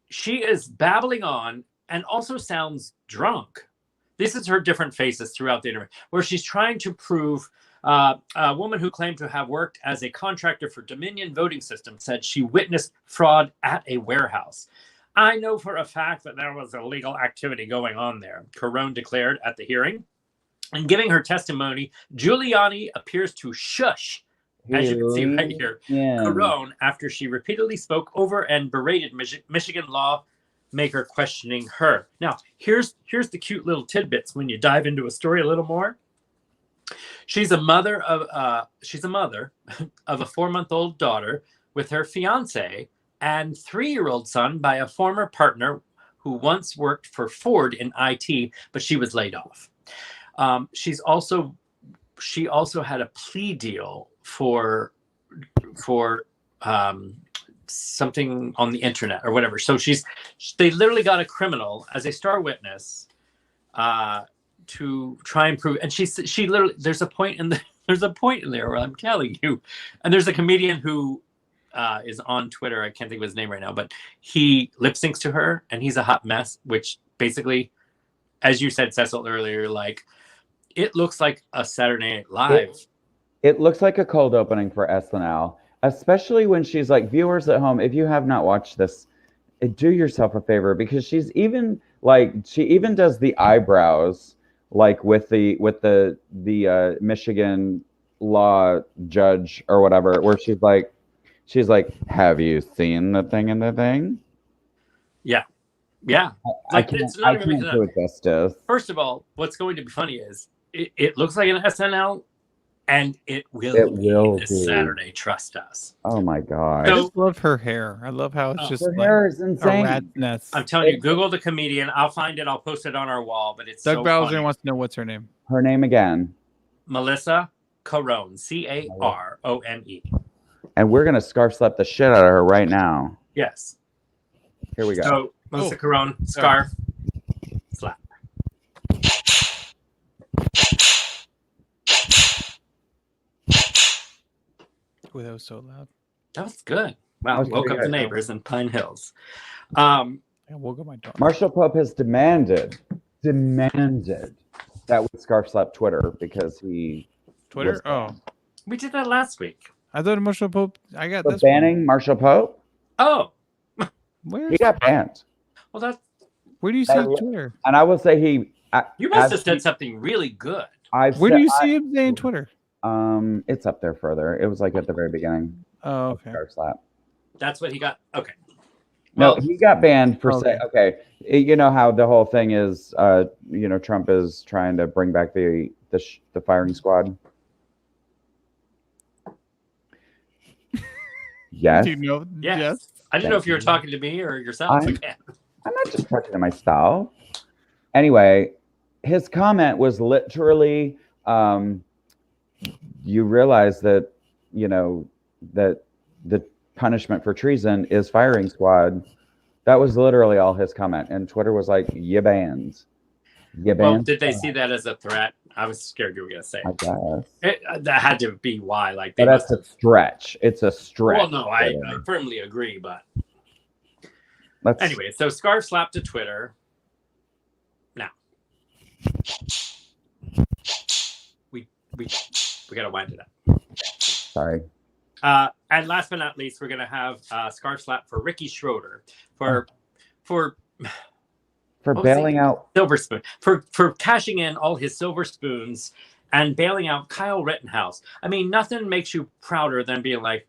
she is babbling on and also sounds drunk. This is her different faces throughout the interview, where she's trying to prove. A woman who claimed to have worked as a contractor for Dominion Voting System said she witnessed fraud at a warehouse. I know for a fact that there was illegal activity going on there, Carone declared at the hearing. In giving her testimony, Giuliani appears to shush, as you can see right here, Carone, after she repeatedly spoke over and berated Michigan lawmaker questioning her. Now, here's the cute little tidbits when you dive into a story a little more. She's a mother of a 4-month-old daughter with her fiance and 3-year-old son by a former partner who once worked for Ford in IT, but she was laid off. She also had a plea deal for something on the internet or whatever. So they literally got a criminal as a star witness to try and prove. And she literally, there's a point in there where I'm telling you, and there's a comedian who is on Twitter. I can't think of his name right now, but he lip syncs to her, and he's a hot mess. Which basically, as you said, Cecil, earlier, like it looks like a Saturday Night Live. It looks like a cold opening for SNL, especially when she's like, viewers at home, if you have not watched this, do yourself a favor, because she even does the eyebrows, like with the Michigan law judge or whatever, where she's like, have you seen the thing in the thing? Yeah. I can't do it justice. First of all, what's going to be funny is it looks like an SNL, and it will be this Saturday. Trust us. Oh my god! I just love her hair. I love how it's just her hair is insane. A rat's nest. I'm telling you, Google the comedian. I'll find it. I'll post it on our wall. But it's Doug Bowser funny. Wants to know what's her name. Her name again? Melissa Carone. Carone. And we're gonna scarf slap the shit out of her right now. Yes. Here we go. So Melissa Carone, scarf slap. Oh, that was so loud. That was good. Wow, woke up the neighbors in Pine Hills. I woke up my dog. Marshall Pope has demanded that we scarf slap Twitter because he Twitter. We did that last week. I thought Marshall Pope. I got this banning one. Marshall Pope. Oh, he got banned. Well, where do you see Twitter? And I will say you must have said something really good. Where do you see him saying Twitter? It's up there further. It was like at the very beginning. Oh, okay. Scarf slap. That's what he got. Okay. Well, no, he got banned for saying, okay, you know how the whole thing is, Trump is trying to bring back the firing squad. Yes. Do you know? Yes. I didn't know if you were talking to me or yourself. I'm not just talking to myself. Anyway, his comment was literally, you realize that, that the punishment for treason is firing squad. That was literally all his comment. And Twitter was like, "You banned." You Well, banned. did they see that as a threat? I was scared you were going to say I it. guess. That had to be why. Like they But must that's a stretch. It's a stretch. Well, no, I firmly agree. But anyway, so scarf slap to Twitter. Now we got to wind it up. Sorry. And last but not least, we're going to have scarf slap for Ricky Schroeder for bailing out Silver Spoon, for cashing in all his silver spoons and bailing out Kyle Rittenhouse. I mean, nothing makes you prouder than being like,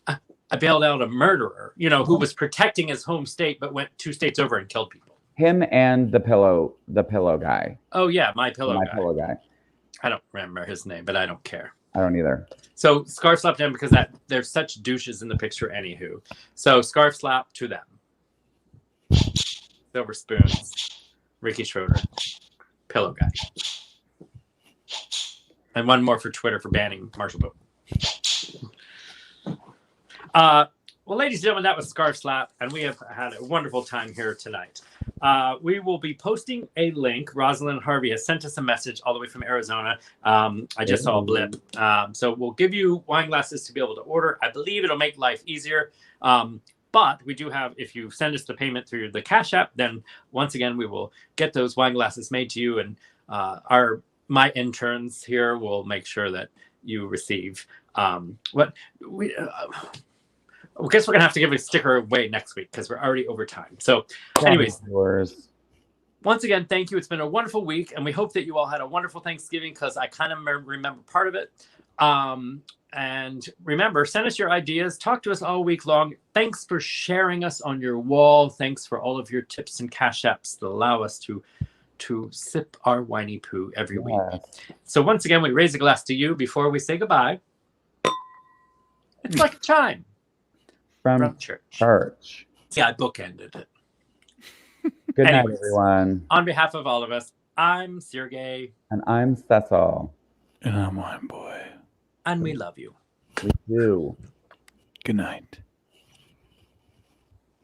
I bailed out a murderer, who was protecting his home state but went 2 states over and killed people. him and the pillow guy. Oh yeah, my pillow guy. I don't remember his name, but I don't care. I don't either. So scarf slap them because there's such douches in the picture. Anywho, so scarf slap to them. Silver Spoons, Ricky Schroeder, Pillow Guy. And one more for Twitter for banning Marshall Pope. Well, ladies and gentlemen, that was Scarf Slap, and we have had a wonderful time here tonight. We will be posting a link. Rosalind Harvey has sent us a message all the way from Arizona. I just saw a blip. So we'll give you wine glasses to be able to order. I believe it'll make life easier. But we do have, if you send us the payment through the Cash App, then once again, we will get those wine glasses made to you. And my interns here will make sure that you receive I guess we're going to have to give a sticker away next week because we're already over time. So anyways, once again, thank you. It's been a wonderful week. And we hope that you all had a wonderful Thanksgiving because I kind of remember part of it. And remember, send us your ideas. Talk to us all week long. Thanks for sharing us on your wall. Thanks for all of your tips and cash apps that allow us to sip our whiny poo every week. So once again, we raise a glass to you before we say goodbye. It's like a chime. From church. Yeah, I bookended it. Good night, everyone. On behalf of all of us, I'm Sureg'ay. And I'm Cecil. And I'm Wine Boy. And we love you. We do. Good night.